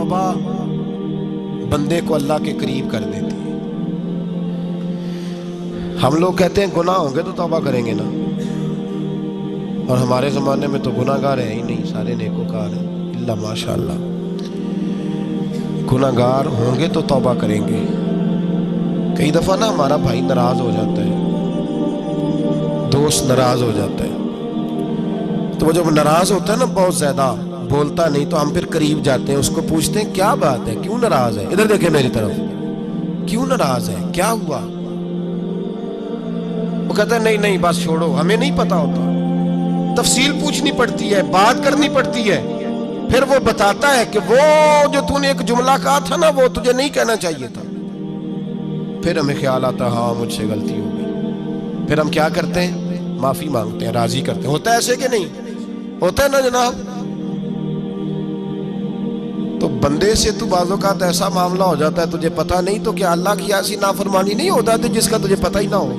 توبہ بندے کو اللہ کے قریب کر دیتی ہے۔ ہم لوگ کہتے ہیں گناہ ہوں گے تو توبہ کریں گے نا، اور ہمارے زمانے میں تو گناہ گار ہیں ہی نہیں، سارے نیکوکار ہیں اللہ ماشاء اللہ۔ گناہ گار ہوں گے تو توبہ کریں گے۔ کئی دفعہ نا ہمارا بھائی ناراض ہو جاتا ہے، دوست ناراض ہو جاتا ہے، تو وہ جب ناراض ہوتا ہے نا بہت زیادہ بولتا نہیں، تو ہم پھر قریب جاتے ہیں، اس کو پوچھتے ہیں کیا بات ہے، کیوں ناراض ہے، ادھر دیکھیں میری طرف، کیوں ناراض ہے، کیا ہوا؟ وہ کہتا ہے نہیں بس چھوڑو، ہمیں نہیں پتا ہوتا، تفصیل پوچھنی پڑتی ہے، بات کرنی پڑتی ہے، پھر وہ بتاتا ہے کہ وہ جو تو نے ایک جملہ کہا تھا نا وہ تجھے نہیں کہنا چاہیے تھا۔ پھر ہمیں خیال آتا ہے ہاں مجھ سے غلطی ہو گئی، پھر ہم کیا کرتے ہیں، معافی مانگتے ہیں، راضی کرتے ہیں۔ ہوتا ہے ایسے کہ نہیں ہوتا ہے نا جناب؟ تو بندے سے تو بعض اوقات ایسا معاملہ ہو جاتا ہے تجھے پتہ نہیں، تو کیا اللہ کی ایسی نافرمانی نہیں ہوتا تھی جس کا تجھے پتہ ہی نہ ہو؟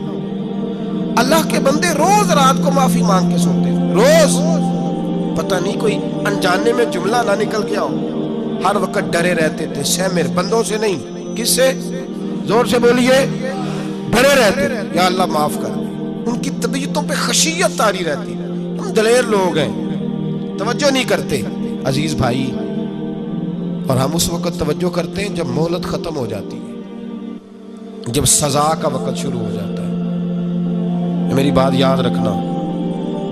اللہ کے بندے روز رات کو معافی مانگ کے سوتے ہیں، روز، پتہ نہیں کوئی انجانے میں جملہ نہ نکل گیا ہو، ہر وقت ڈرے رہتے تھے، سہمر بندوں سے نہیں، کس سے؟ زور سے بولیے، ڈرے رہتے تھے یا اللہ معاف کر۔ ان کی طبیعتوں پہ خشیت طاری رہتی، ہم دلیر لوگ ہیں، توجہ نہیں کرتے عزیز بھائی، اور ہم اس وقت توجہ کرتے ہیں جب مہلت ختم ہو جاتی ہے، جب سزا کا وقت شروع ہو جاتا ہے۔ میری بات یاد رکھنا،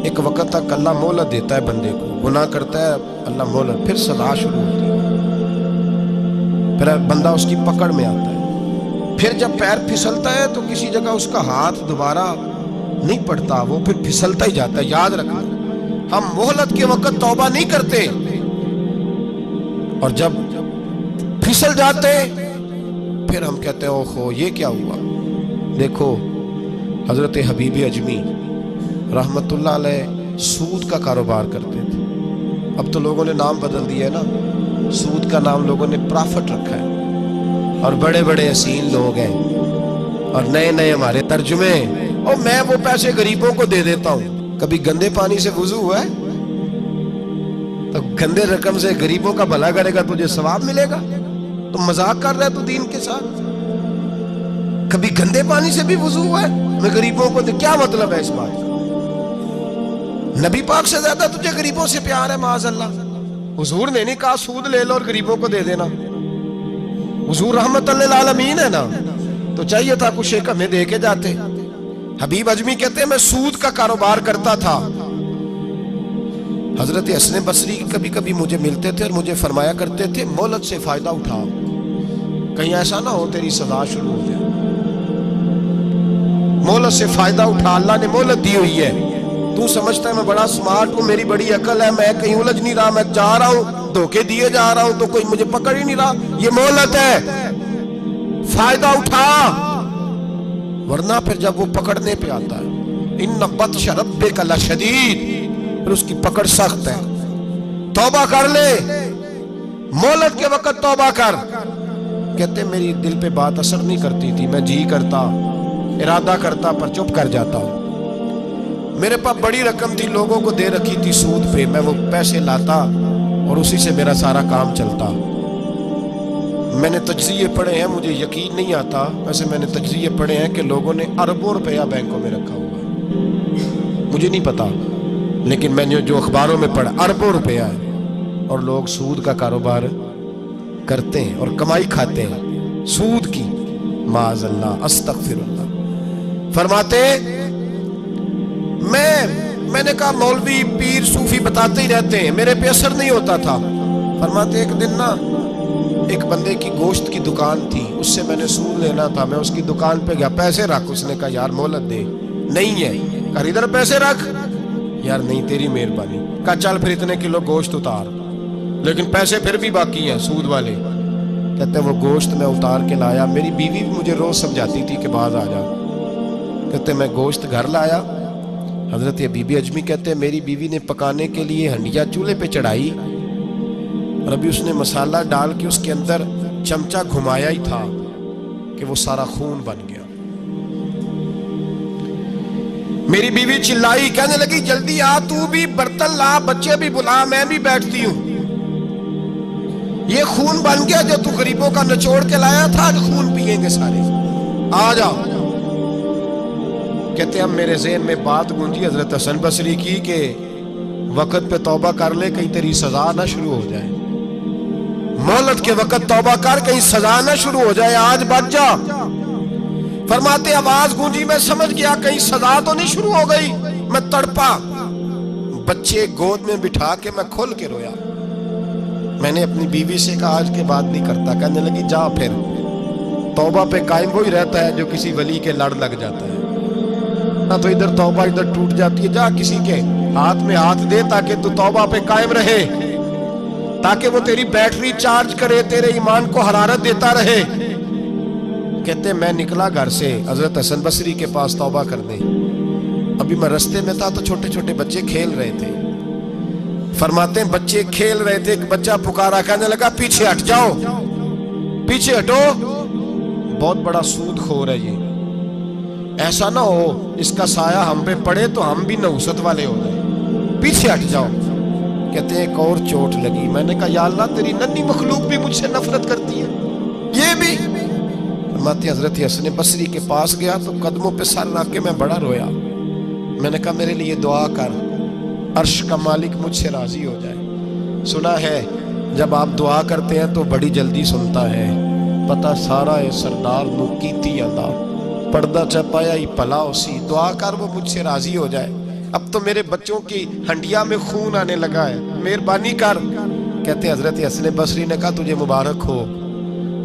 ایک وقت تک اللہ مہلت دیتا ہے بندے کو، گناہ کرتا ہے اللہ مہلت، پھر سزا شروع ہوتی ہے، پھر بندہ اس کی پکڑ میں آتا ہے، پھر جب پیر پھسلتا ہے تو کسی جگہ اس کا ہاتھ دوبارہ نہیں پڑتا، وہ پھر پھسلتا ہی جاتا ہے۔ یاد رکھنا، ہم مہلت کے وقت توبہ نہیں کرتے، اور جب پھسل جاتے پھر ہم کہتے ہیں اوہو یہ کیا ہوا۔ دیکھو حضرت حبیب اجمی رحمت اللہ علیہ سود کا کاروبار کرتے تھے، اب تو لوگوں نے نام بدل دیا ہے نا، سود کا نام لوگوں نے پرافٹ رکھا ہے، اور بڑے بڑے حسین لوگ ہیں، اور نئے ہمارے ترجمے، اور میں وہ پیسے غریبوں کو دے دیتا ہوں۔ کبھی گندے پانی سے وضو ہوا ہے؟ تو گندے رقم سے غریبوں کا بھلا کرے گا تجھے ثواب ملے گا؟ تو مذاق کر رہا ہے تو دین کے ساتھ؟ کبھی گندے پانی سے بھی وضو ہوا ہے؟ میں غریبوں کو دے، کیا مطلب ہے اس بات کا؟ نبی پاک سے زیادہ تجھے غریبوں سے پیار ہے معاذ اللہ؟ حضور نے نہیں کہا سود لے لو اور غریبوں کو دے دینا، حضور رحمت للعالمین ہے نا، تو چاہیے تھا کچھ ایک ہمیں دے کے جاتے۔ حبیب اجمی کہتے ہیں میں سود کا کاروبار کرتا تھا، حضرت حسن بصری کبھی کبھی مجھے ملتے تھے اور مجھے فرمایا کرتے تھے مہلت سے فائدہ اٹھاؤ، کہیں ایسا نہ ہو تیری سزا شروع ہو جائے، مہلت سے فائدہ اٹھا، اللہ نے مہلت دی ہوئی ہے، تو سمجھتا ہے میں بڑا سمارٹ ہوں، میری بڑی عقل ہے، میں کہیں الجھ نہیں رہا، میں جا رہا ہوں دھوکے دیے جا رہا ہوں تو کوئی مجھے پکڑ ہی نہیں رہا، یہ مہلت ہے، فائدہ اٹھا، ورنہ پھر جب وہ پکڑنے پہ آتا ہے ان بطش ربک لشدید، پھر اس کی پکڑ سخت ہے۔ توبہ کر لے، مہلت کے وقت توبہ کر۔ کہتے میری دل پہ بات اثر نہیں کرتی تھی، میں جی کرتا، ارادہ کرتا، پر چپ کر جاتا ہوں۔ میرے پاس بڑی رقم تھی، لوگوں کو دے رکھی تھی سود پہ، میں وہ پیسے لاتا اور اسی سے میرا سارا کام چلتا۔ میں نے تجزیے پڑھے ہیں، مجھے یقین نہیں آتا، ویسے میں نے تجزیے پڑھے ہیں کہ لوگوں نے اربوں روپیہ بینکوں میں رکھا ہوا ہے، مجھے نہیں پتا، لیکن میں نے جو اخباروں میں پڑھا اربوں روپیہ ہے، اور لوگ سود کا کاروبار کرتے ہیں اور کمائی کھاتے ہیں سود کی، معاذ اللہ، استغفر اللہ۔ فرماتے میں نے کہا مولوی پیر صوفی بتاتے ہی رہتے ہیں، میرے پہ اثر نہیں ہوتا تھا۔ فرماتے ایک دن نا ایک بندے کی گوشت کی دکان تھی، اس سے میں نے سود لینا تھا، میں اس کی دکان پہ گیا، پیسے رکھ، اس نے کہا یار مہلت دے، نہیں ہے، کہا ادھر پیسے رکھ، یار نہیں تیری مہربانی، کہا چل پھر اتنے کلو گوشت اتار، لیکن پیسے پھر بھی باقی ہیں سود والے۔ کہتے وہ گوشت میں اتار کے لایا، میری بیوی بھی مجھے روز سمجھاتی تھی کہ باز آ جا، کہتے میں گوشت گھر لایا، حضرت بی اجمی کہتے ہیں میری بیوی نے پکانے کے لیے ہنڈیا چولہے پہ چڑھائی، اور ابھی اس نے مسالہ ڈال کے اس کے اندر چمچہ گھمایا ہی تھا کہ وہ سارا خون بن گیا۔ میری بیوی چلائی، کہنے لگی جلدی آ، تو بھی برتن لا، بچے بھی بلا، میں بھی بیٹھتی ہوں۔ یہ خون بن گیا جو تو غریبوں کا نچوڑ کے لایا تھا، آج خون پیئیں گے سارے، آ جاؤ۔ کہتے ہیں اب میرے ذہن میں بات گونجی حضرت حسن بصری کی کہ وقت پہ توبہ کر لے، کہیں تیری سزا نہ شروع ہو جائے، مہلت کے وقت توبہ کر، کہیں سزا نہ شروع ہو جائے، آج بچ جا۔ فرماتے آواز گونجی، میں سمجھ گیا کہیں سزا تو نہیں شروع ہو گئی، میں تڑپا، بچے گود میں بٹھا کے میں کھول کے رویا۔ میں نے اپنی بیوی سے کہا آج کے بعد نہیں کرتا، کہنے لگی جا پھر، توبہ پہ قائم وہی رہتا ہے جو کسی ولی کے لڑ لگ جاتا ہے، نہ تو ادھر توبہ ادھر ٹوٹ جاتی ہے، جا کسی کے ہاتھ میں ہاتھ دے تاکہ تو توبہ پہ قائم رہے، تاکہ وہ تیری بیٹری چارج کرے، تیرے ایمان کو حرارت دیتا رہے۔ کہتے میں نکلا گھر سے حضرت حسن بصری کے پاس توبہ کرنے، ابھی میں رستے میں تھا تو چھوٹے چھوٹے بچے کھیل رہے تھے۔ فرماتے ہیں بچے کھیل رہے تھے، ایک بچہ پکارا، کہنے لگا پیچھے ہٹ جاؤ، پیچھے ہٹو، بہت بڑا سود خور ہے یہ، ایسا نہ ہو اس کا سایہ ہم پہ پڑے تو ہم بھی نحوست والے ہو جائیں، پیچھے ہٹ جاؤ۔ کہتے ہیں ایک اور چوٹ لگی، میں نے کہا یا اللہ تیری ننھی مخلوق بھی مجھ سے نفرت کرتی ہے، یہ بھی۔ فرماتے حضرت حسن بصری کے پاس گیا تو قدموں پہ سر رکھ کے میں بڑا رویا، میں نے کہا میرے لیے دعا کر، عرش کا مالک مجھ سے راضی ہو جائے۔ سنا ہے جب آپ دعا کرتے ہیں تو بڑی جلدی سنتا ہے، پتہ سارا ہے سردار نو کیتی آندا، پردہ چپایا ہی پلا اسی، دعا کر وہ مجھ سے راضی ہو جائے، اب تو میرے بچوں کی ہنڈیا میں خون آنے لگا ہے، مہربانی کر۔ کہتے حضرت حسن بصری نے کہا تجھے مبارک ہو،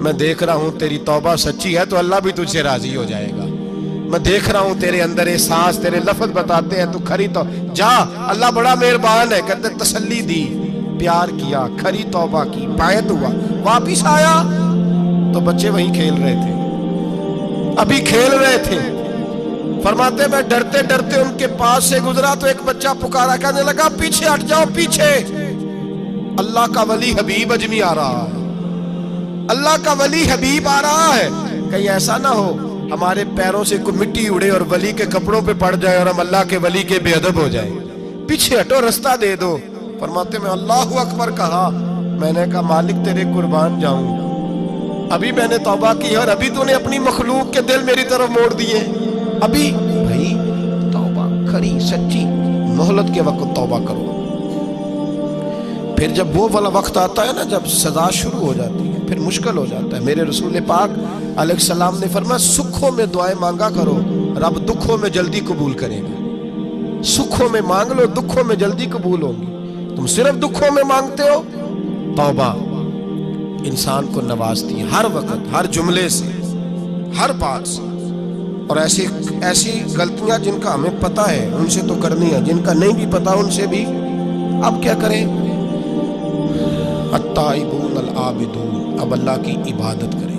میں دیکھ رہا ہوں تیری توبہ سچی ہے تو اللہ بھی تجھ سے راضی ہو جائے گا، میں دیکھ رہا ہوں تیرے اندر احساس، تیرے لفظ بتاتے ہیں تو کھری تو جا، اللہ بڑا مہربان ہے۔ کہتے تسلی دی، پیار کیا، کھری توبہ کی، بیعت ہوا، واپس آیا تو بچے وہیں کھیل رہے تھے، ابھی کھیل رہے تھے۔ فرماتے میں ڈرتے ڈرتے ان کے پاس سے گزرا تو ایک بچہ پکارا، کہنے لگا پیچھے ہٹ جاؤ، پیچھے، اللہ کا ولی حبیب اجمی آ رہا ہے، اللہ کا ولی حبیب آ رہا ہے، کہیں ایسا نہ ہو ہمارے پیروں سے کوئی مٹی اڑے اور ولی کے کپڑوں پہ پڑ جائے اور ہم اللہ کے ولی کے بے ادب ہو جائیں، پیچھے ہٹو، رستہ دے دو۔ فرماتے میں اللہ اکبر کہا، میں نے کہا مالک تیرے قربان جاؤں، ابھی میں نے توبہ کی اور ابھی تو نے اپنی مخلوق کے دل میری طرف موڑ دیے، ابھی بھائی توبہ کھری سچی، مہلت کے وقت توبہ کرو۔ پھر جب وہ والا وقت آتا ہے نا جب سزا شروع ہو جاتی ہے پھر مشکل ہو جاتا ہے۔ میرے رسول پاک علیہ السلام نے فرمایا سکھوں میں دعائیں مانگا کرو، رب دکھوں میں جلدی قبول کرے گا، سکھوں میں مانگ لو، دکھوں میں جلدی قبول ہوگی۔ تم صرف دکھوں میں مانگتے ہو، توبہ انسان کو نوازتی ہے ہر وقت، ہر جملے سے، ہر بات سے، اور ایسی غلطیاں جن کا ہمیں پتہ ہے ان سے تو کرنی ہے، جن کا نہیں بھی پتہ ان سے بھی اب کیا کریں، التائبون العابدون، اب اللہ کی عبادت کریں۔